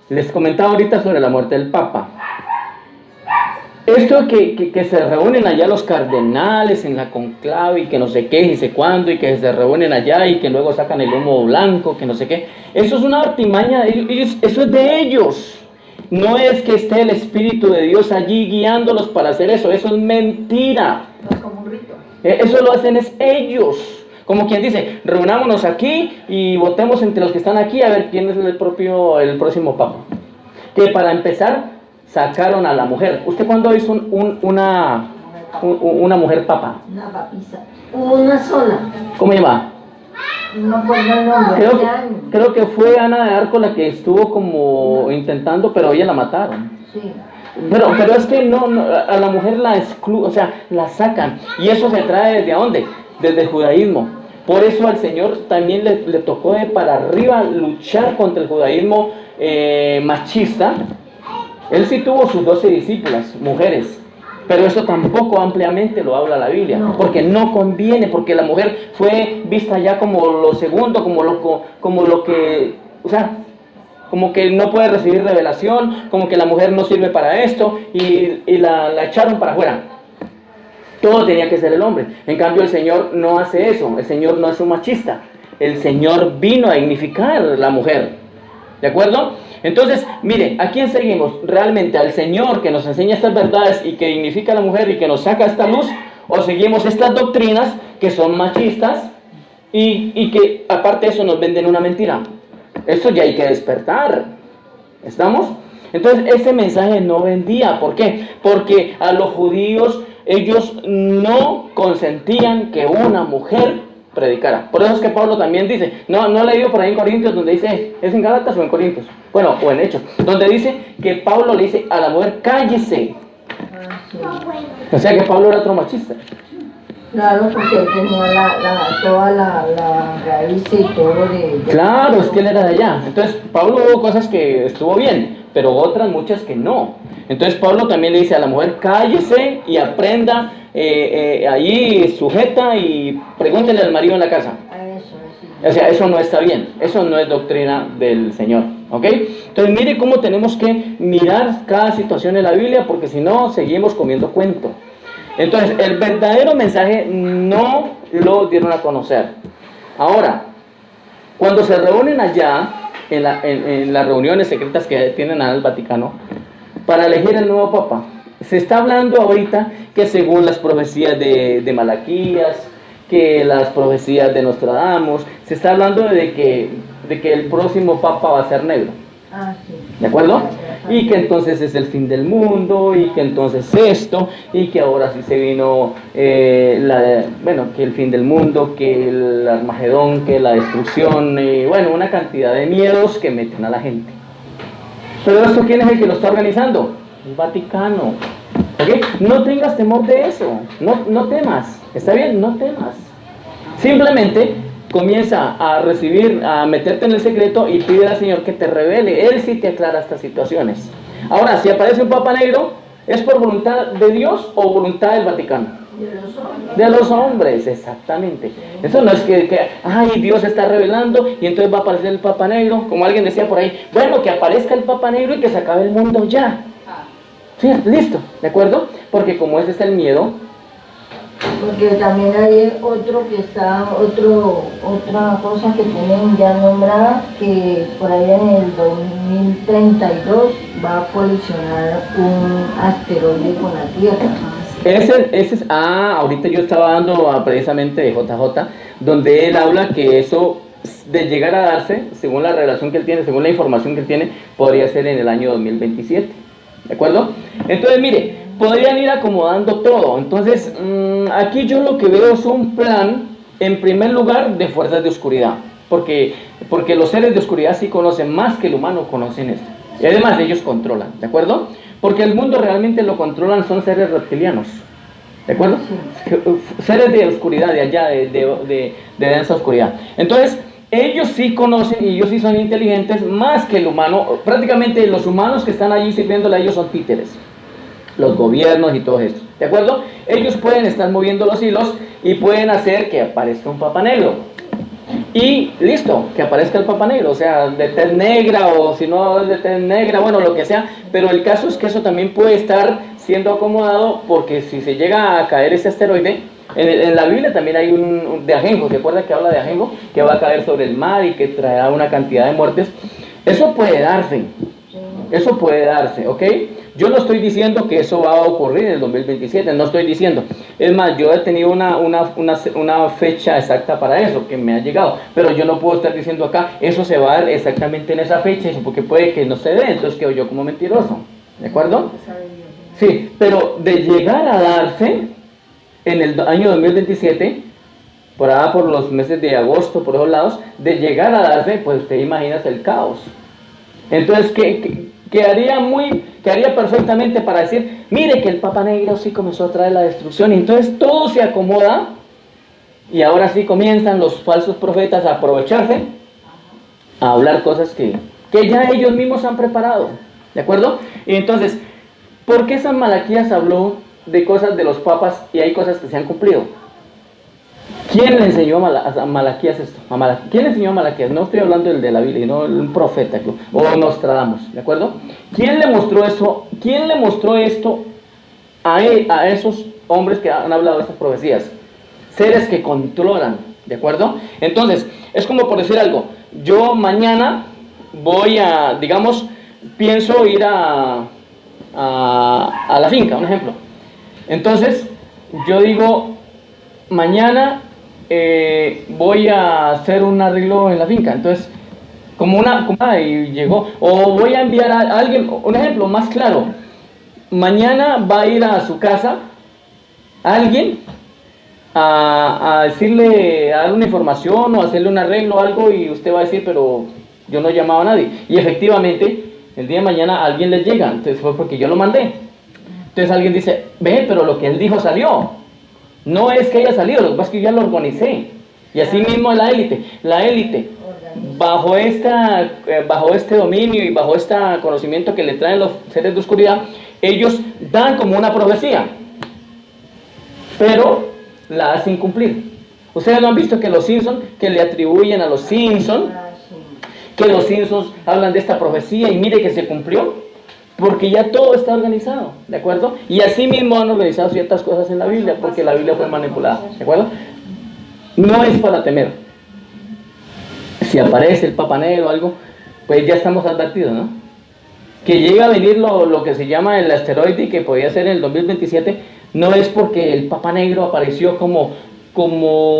S1: les comentaba ahorita sobre la muerte del Papa. Esto que se reúnen allá los cardenales en la conclave y que no sé qué y sé cuándo, y que se reúnen allá y que luego sacan el humo blanco, que no sé qué, eso es una artimaña de ellos, eso es de ellos. No es que esté el Espíritu de Dios allí guiándolos para hacer eso es mentira.
S2: No es como un rito.
S1: Eso lo hacen es ellos. Como quien dice, reunámonos aquí y votemos entre los que están aquí a ver quién es el próximo Papa. Que para empezar, sacaron a la mujer. ¿Usted cuándo hizo una mujer papa?
S2: Una papisa. Una sola.
S1: ¿Cómo llama?
S2: No puedo el nombre.
S1: Creo que fue Ana de Arco la que estuvo como intentando, pero ella la mataron.
S2: Sí.
S1: Pero es que no, a la mujer la excluyen, o sea, la sacan. Y eso se trae ¿desde dónde? Desde el judaísmo. Por eso al Señor también le tocó de para arriba luchar contra el judaísmo machista. Él sí tuvo sus 12 discípulas, mujeres, pero eso tampoco ampliamente lo habla la Biblia, porque no conviene, porque la mujer fue vista ya como lo segundo, como lo que, o sea, como que no puede recibir revelación, como que la mujer no sirve para esto, y la echaron para afuera. Todo tenía que ser el hombre. En cambio el Señor no hace eso, el Señor no es un machista, el Señor vino a dignificar a la mujer, ¿de acuerdo? Entonces, mire, ¿a quién seguimos? ¿Realmente al Señor que nos enseña estas verdades y que dignifica a la mujer y que nos saca esta luz? ¿O seguimos estas doctrinas que son machistas y que aparte de eso nos venden una mentira? Eso ya hay que despertar. ¿Estamos? Entonces, ese mensaje no vendía. ¿Por qué? Porque a los judíos ellos no consentían que una mujer predicara. Por eso es que Pablo también dice, no he leído por ahí en Corintios donde dice, ¿es en Gálatas o en Corintios? Bueno, o en Hechos, donde dice que Pablo le dice a la mujer, cállese. O sea que Pablo era otro machista.
S2: Claro, porque él tenía toda la raíz y todo de...
S1: Claro, es que él era de allá. Entonces, Pablo hubo cosas que estuvo bien, pero otras muchas que no. Entonces, Pablo también le dice a la mujer, cállese y aprenda, allí sujeta y pregúntele al marido en la casa.
S2: Eso, sí.
S1: O sea, eso no está bien, eso no es doctrina del Señor, ¿ok? Entonces, mire cómo tenemos que mirar cada situación en la Biblia, porque si no, seguimos comiendo cuento. Entonces, el verdadero mensaje no lo dieron a conocer. Ahora, cuando se reúnen allá, en las reuniones secretas que tienen al Vaticano, para elegir el nuevo Papa, se está hablando ahorita que según las profecías de Malaquías, que las profecías de Nostradamus, se está hablando de que el próximo Papa va a ser negro.
S2: Ah, sí.
S1: ¿De acuerdo? Y que entonces es el fin del mundo, y que entonces esto, y que ahora sí se vino, que el fin del mundo, que el Armagedón, que la destrucción, una cantidad de miedos que meten a la gente. Pero esto, ¿quién es el que lo está organizando? El Vaticano. ¿Ok? No tengas temor de eso, no temas, ¿está bien? No temas. Simplemente comienza a recibir, a meterte en el secreto y pide al Señor que te revele. Él sí te aclara estas situaciones. Ahora, si aparece un Papa negro, ¿es por voluntad de Dios o voluntad del Vaticano? De los hombres, exactamente. Eso no es que Dios está revelando y entonces va a aparecer el Papa negro, como alguien decía por ahí, bueno, que aparezca el Papa negro y que se acabe el mundo ya. Sí, listo, ¿de acuerdo? Porque como ese está el miedo.
S2: Porque también hay otro que está, otra cosa que tienen ya nombrada, que por ahí en el 2032 va a colisionar un asteroide con la Tierra.
S1: Ese es, ahorita yo estaba dando precisamente de JJ, donde él habla que eso, de llegar a darse, según la revelación que él tiene, según la información que él tiene, podría ser en el año 2027, ¿de acuerdo? Entonces, mire, podrían ir acomodando todo. Entonces, aquí yo lo que veo es un plan, en primer lugar, de fuerzas de oscuridad, porque los seres de oscuridad sí conocen más que el humano, conocen esto, y además ellos controlan, ¿de acuerdo? Porque el mundo realmente lo controlan son seres reptilianos, ¿de acuerdo? Seres de oscuridad, de allá, de densa oscuridad. Entonces, ellos sí conocen y ellos sí son inteligentes más que el humano. Prácticamente los humanos que están allí sirviéndole a ellos son títeres, los gobiernos y todo esto, ¿de acuerdo? Ellos pueden estar moviendo los hilos y pueden hacer que aparezca un Papa negro. Y listo, que aparezca el Papa negro, o sea, de tez negra o si no es de tez negra, bueno, lo que sea. Pero el caso es que eso también puede estar siendo acomodado, porque si se llega a caer ese asteroide, en la Biblia también hay un de Ajenjo, ¿se acuerda que habla de Ajenjo? Que va a caer sobre el mar y que traerá una cantidad de muertes. Eso puede darse, ¿ok? Yo no estoy diciendo que eso va a ocurrir en el 2027, no estoy diciendo. Es más, yo he tenido una fecha exacta para eso, que me ha llegado, pero yo no puedo estar diciendo acá, eso se va a dar exactamente en esa fecha, porque puede que no se dé, entonces quedo yo como mentiroso, ¿de acuerdo? Sí, pero de llegar a darse en el año 2027, por los meses de agosto, por esos lados, de llegar a darse, pues usted imagina el caos. Entonces, quedaría perfectamente para decir, mire que el Papa Negro sí comenzó a traer la destrucción, y entonces todo se acomoda, y ahora sí comienzan los falsos profetas a aprovecharse, a hablar cosas que ya ellos mismos han preparado, ¿de acuerdo? Y entonces, ¿por qué San Malaquías habló de cosas de los papas y hay cosas que se han cumplido? ¿Quién le enseñó a Malaquías esto? ¿Quién le enseñó a Malaquías? No estoy hablando del de la Biblia, no un profeta, o Nostradamus, ¿de acuerdo? ¿Quién le mostró eso? ¿Quién le mostró esto a esos hombres que han hablado de estas profecías? Seres que controlan, ¿de acuerdo? Entonces, es como por decir algo, yo mañana voy pienso ir a la finca, un ejemplo. Entonces, yo digo, mañana voy a hacer un arreglo en la finca. Entonces, y llegó, o voy a enviar a alguien, un ejemplo más claro, mañana va a ir a su casa alguien a decirle, a dar una información o hacerle un arreglo o algo, y usted va a decir, pero yo no llamaba a nadie, y efectivamente el día de mañana alguien les llega, entonces fue porque yo lo mandé. Entonces alguien dice, ve, pero lo que él dijo salió. No es que haya salido, lo que pasa es que yo ya lo organicé. Y así mismo la élite, bajo este dominio y bajo este conocimiento que le traen los seres de oscuridad, ellos dan como una profecía, pero la hacen cumplir. Ustedes lo han visto que los Simpsons, que le atribuyen a los Simpsons, que los Simpsons hablan de esta profecía y mire que se cumplió, porque ya todo está organizado, ¿de acuerdo? Y así mismo han organizado ciertas cosas en la Biblia, porque la Biblia fue manipulada, ¿de acuerdo? No es para temer. Si aparece el Papa Negro o algo, pues ya estamos advertidos, ¿no? Que llega a venir lo que se llama el asteroide, que podría ser en el 2027, no es porque el Papa Negro apareció como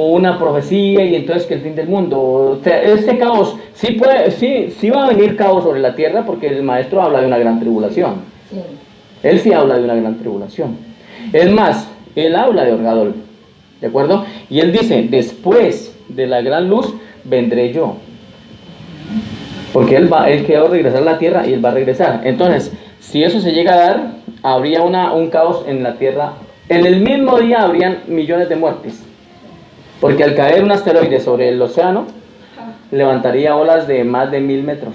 S1: una profecía y entonces que el fin del mundo. O sea, este caos, sí va a venir caos sobre la tierra, porque el maestro habla de una gran tribulación. Sí. Él sí habla de una gran tribulación. Es más, él habla de Orgadol, ¿de acuerdo? Y él dice, después de la gran luz vendré yo. Porque él quedó regresar a la tierra y él va a regresar. Entonces, si eso se llega a dar, habría un caos en la tierra. En el mismo día habrían millones de muertes. Porque al caer un asteroide sobre el océano, levantaría olas de más de 1000 metros.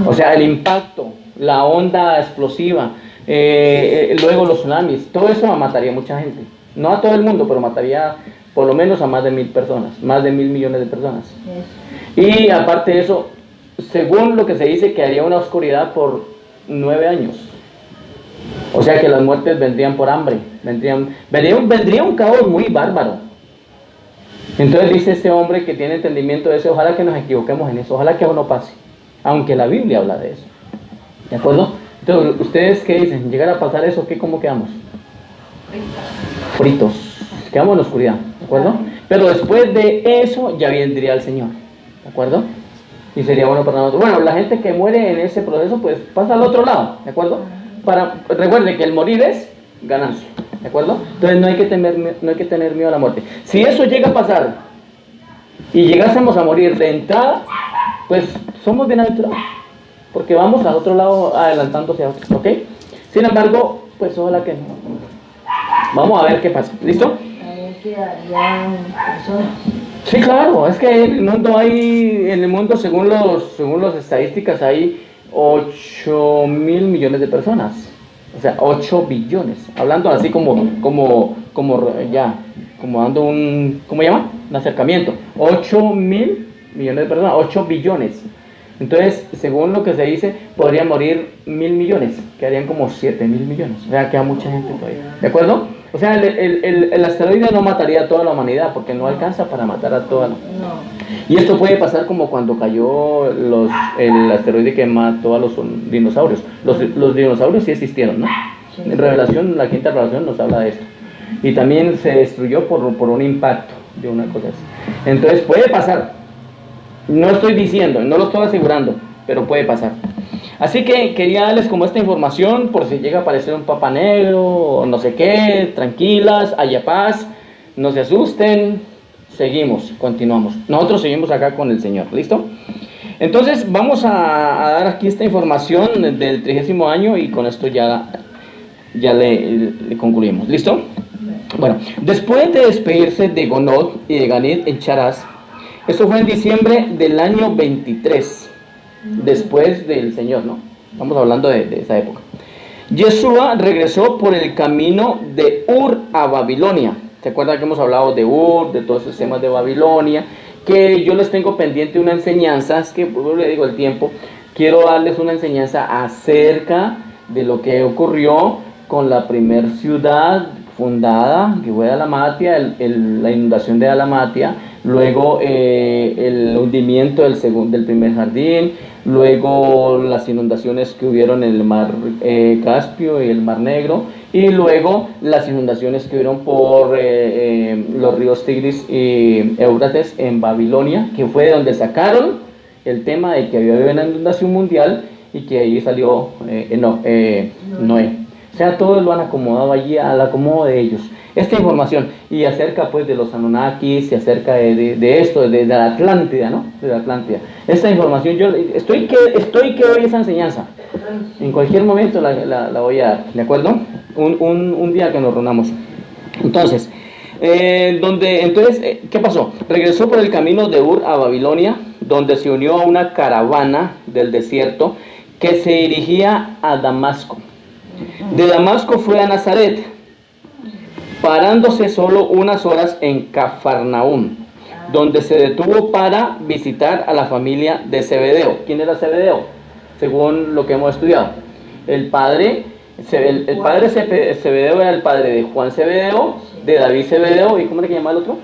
S1: O sea, el impacto, la onda explosiva, luego los tsunamis, todo eso mataría a mucha gente. No a todo el mundo, pero mataría por lo menos a más de 1000 personas, más de 1000 millones de personas. Y aparte de eso, según lo que se dice, que haría una oscuridad por 9 años. O sea que las muertes vendrían por hambre, vendría un caos muy bárbaro. Entonces dice este hombre que tiene entendimiento de eso, ojalá que nos equivoquemos en eso, ojalá que eso no pase, aunque la Biblia habla de eso. ¿De acuerdo? Entonces, ¿ustedes qué dicen? ¿Llegar a pasar eso, cómo quedamos? Fritos. Quedamos en la oscuridad, ¿de acuerdo? Pero después de eso ya vendría el Señor, ¿de acuerdo? Y sería bueno para nosotros. Bueno, la gente que muere en ese proceso, pues pasa al otro lado, ¿de acuerdo? Recuerden que el morir es ganancia, ¿de acuerdo? Entonces no hay que tener miedo a la muerte. Si eso llega a pasar y llegásemos a morir de entrada, pues somos bienaventurados, porque vamos al otro lado adelantándose a otro, ¿ok? Sin embargo, pues ojalá que no. Vamos a ver qué pasa, ¿listo? Sí, claro, es que en el mundo según las estadísticas hay 8.000 millones de personas. O sea, 8 billones. Hablando así como dando un acercamiento. 8.000 millones de personas, 8 billones. Entonces, según lo que se dice, podrían morir 1.000 millones, quedarían como 7.000 millones. O sea, queda mucha gente todavía. ¿De acuerdo? O sea, el asteroide no mataría a toda la humanidad, porque no alcanza para matar a toda la humanidad. Y esto puede pasar como cuando cayó el asteroide que mató a los dinosaurios. Los dinosaurios sí existieron, ¿no? En Revelación, la quinta revelación nos habla de esto. Y también se destruyó por un impacto de una cosa así. Entonces puede pasar. No estoy diciendo, no lo estoy asegurando, pero puede pasar. Así que quería darles como esta información por si llega a aparecer un Papa Negro o no sé qué. Tranquilas, haya paz, no se asusten. Seguimos, continuamos. Nosotros seguimos acá con el Señor, ¿listo? Entonces vamos a dar aquí esta información del 30º año y con esto ya le concluimos, ¿listo? Bueno, después de despedirse de Gonod y de Ganit en Charaz, esto fue en diciembre del año 23, después del Señor, ¿no? Estamos hablando de esa época. Yeshua regresó por el camino de Ur a Babilonia. ¿Se acuerdan que hemos hablado de Ur, de todos esos temas de Babilonia? Que yo les tengo pendiente una enseñanza, es que pues, le digo el tiempo, quiero darles una enseñanza acerca de lo que ocurrió con la primer ciudad fundada, que fue Dalmatia, la inundación de Dalmatia, luego el hundimiento del primer jardín, luego las inundaciones que hubieron en el mar Caspio y el mar Negro, y luego las inundaciones que hubieron por los ríos Tigris y Éufrates en Babilonia, que fue de donde sacaron el tema de que había una inundación mundial y que ahí salió Noé. O sea, todos lo han acomodado allí al acomodo de ellos. Esta información, y acerca pues de los Anunnakis, y acerca de esto, de la Atlántida, ¿no? De la Atlántida. Esta información, yo estoy que doy esa enseñanza. En cualquier momento la voy a dar, ¿de acuerdo? Un día que nos reunamos. Entonces, ¿qué pasó? Regresó por el camino de Ur a Babilonia, donde se unió a una caravana del desierto que se dirigía a Damasco. De Damasco fue a Nazaret, parándose solo unas horas en Cafarnaúm, donde se detuvo para visitar a la familia de Zebedeo. ¿Quién era Zebedeo? Según lo que hemos estudiado. El padre Zebedeo era el padre de Juan Zebedeo, de David Zebedeo, ¿y cómo era que llamaba el otro?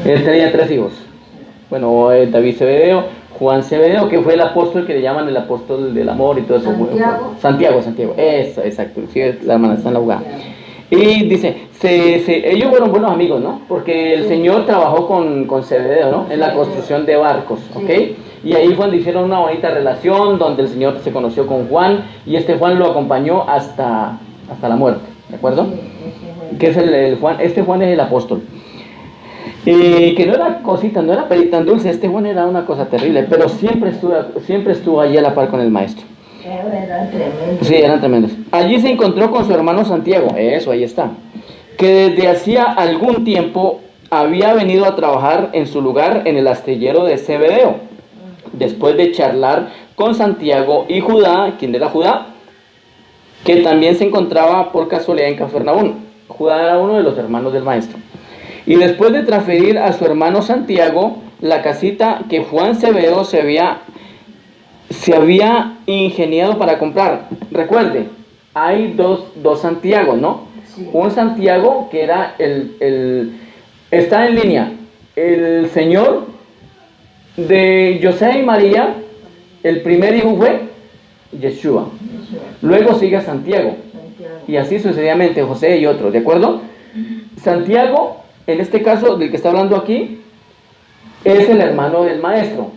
S1: Él tenía 3 hijos. Bueno, David Zebedeo, Juan Zebedeo, que fue el apóstol que le llaman el apóstol del amor y todo eso. Santiago. Eso, exacto. Sí, la hermana está en la jugada. Y dice, ellos fueron buenos amigos, ¿no? Porque el Señor trabajó con Zebedeo, ¿no? En la construcción de barcos, ¿ok? Y ahí cuando hicieron una bonita relación, donde el Señor se conoció con Juan, y Juan lo acompañó hasta la muerte, ¿de acuerdo? Que es el Juan, Juan es el apóstol. Que no era cosita, no era pelita tan dulce, Juan era una cosa terrible, pero siempre estuvo allí a la par con el maestro.
S2: Eran tremendos.
S1: Sí, eran tremendos. Allí se encontró con su hermano Santiago, eso, ahí está, que desde hacía algún tiempo había venido a trabajar en su lugar en el astillero de Zebedeo. Después de charlar con Santiago y Judá, ¿quién era Judá? Que también se encontraba por casualidad en Cafarnaúm. Judá era uno de los hermanos del maestro. Y después de transferir a su hermano Santiago la casita que Juan Zebedeo se había ingeniado para comprar. Recuerde, hay dos Santiagos, ¿no? Sí. Un Santiago que era está en línea. El señor de José y María, el primer hijo fue Yeshua. Luego sigue Santiago. Y así sucesivamente, José y otros, ¿de acuerdo? Santiago, en este caso, del que está hablando aquí, es el hermano del maestro.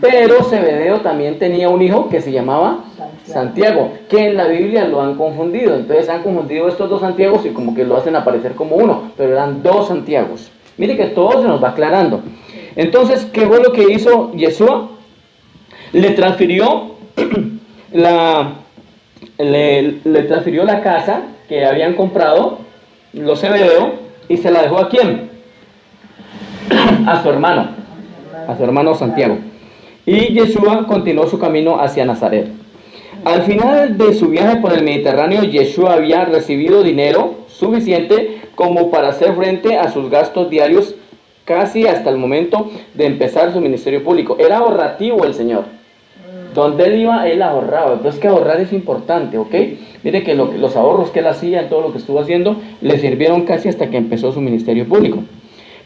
S1: Pero Zebedeo también tenía un hijo que se llamaba Santiago, que en la Biblia lo han confundido. Entonces han confundido estos 2 Santiagos y como que lo hacen aparecer como uno, pero eran 2 Santiagos. Mire que todo se nos va aclarando. Entonces, ¿qué fue lo que hizo Yeshua? Le transfirió le transfirió la casa que habían comprado los Zebedeo y se la dejó ¿a quién? A su hermano Santiago. Y Yeshua continuó su camino hacia Nazaret. Al final de su viaje por el Mediterráneo, Yeshua había recibido dinero suficiente como para hacer frente a sus gastos diarios casi hasta el momento de empezar su ministerio público. Era ahorrativo el Señor. Donde él iba, él ahorraba. Entonces que ahorrar es importante, ¿ok? Mire que los ahorros que él hacía en todo lo que estuvo haciendo le sirvieron casi hasta que empezó su ministerio público.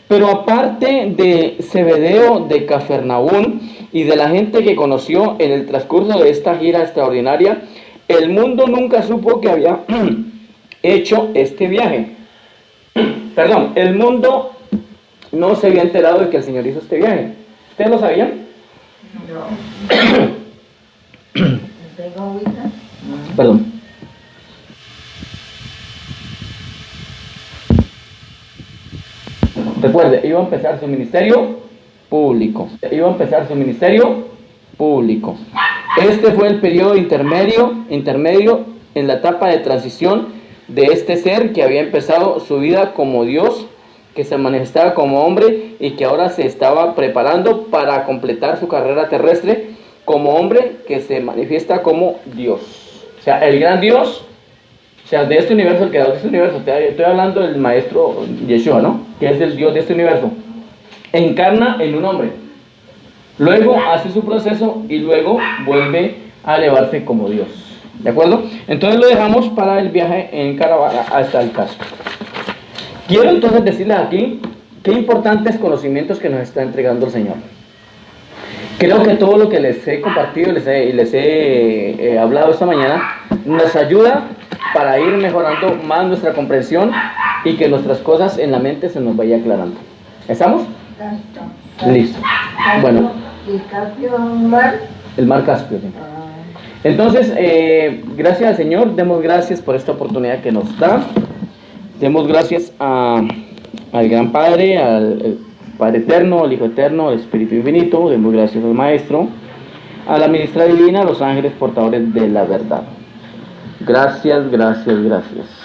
S1: Pero aparte de Zebedeo de Cafarnaúm y de la gente que conoció en el transcurso de esta gira extraordinaria, el mundo nunca supo que había hecho este viaje. Perdón, el mundo no se había enterado de que el Señor hizo este viaje. ¿Ustedes lo sabían?
S2: No. ¿Tengo agüita?
S1: Perdón. Recuerde, iba a empezar su ministerio público. Este fue el periodo intermedio en la etapa de transición de este ser que había empezado su vida como Dios, que se manifestaba como hombre y que ahora se estaba preparando para completar su carrera terrestre como hombre que se manifiesta como Dios. O sea, el gran Dios, o sea, de este universo, el creador de este universo. Estoy hablando del maestro Yeshua, ¿no? Que es el Dios de este universo. Encarna en un hombre. Luego hace su proceso y luego vuelve a elevarse como Dios. ¿De acuerdo? Entonces lo dejamos para el viaje en caravana hasta el casco. Quiero entonces decirles aquí qué importantes conocimientos que nos está entregando el Señor. Creo que todo lo que les he compartido y les he hablado esta mañana nos ayuda para ir mejorando más nuestra comprensión y que nuestras cosas en la mente se nos vaya aclarando. ¿Estamos? Listo. Bueno. El mar Caspio. Sí. Entonces, gracias al Señor, demos gracias por esta oportunidad que nos da. Demos gracias al gran Padre, al Padre Eterno, al Hijo Eterno, al Espíritu Infinito. Demos gracias al Maestro, a la Ministra Divina, a los ángeles portadores de la verdad. Gracias, gracias, gracias.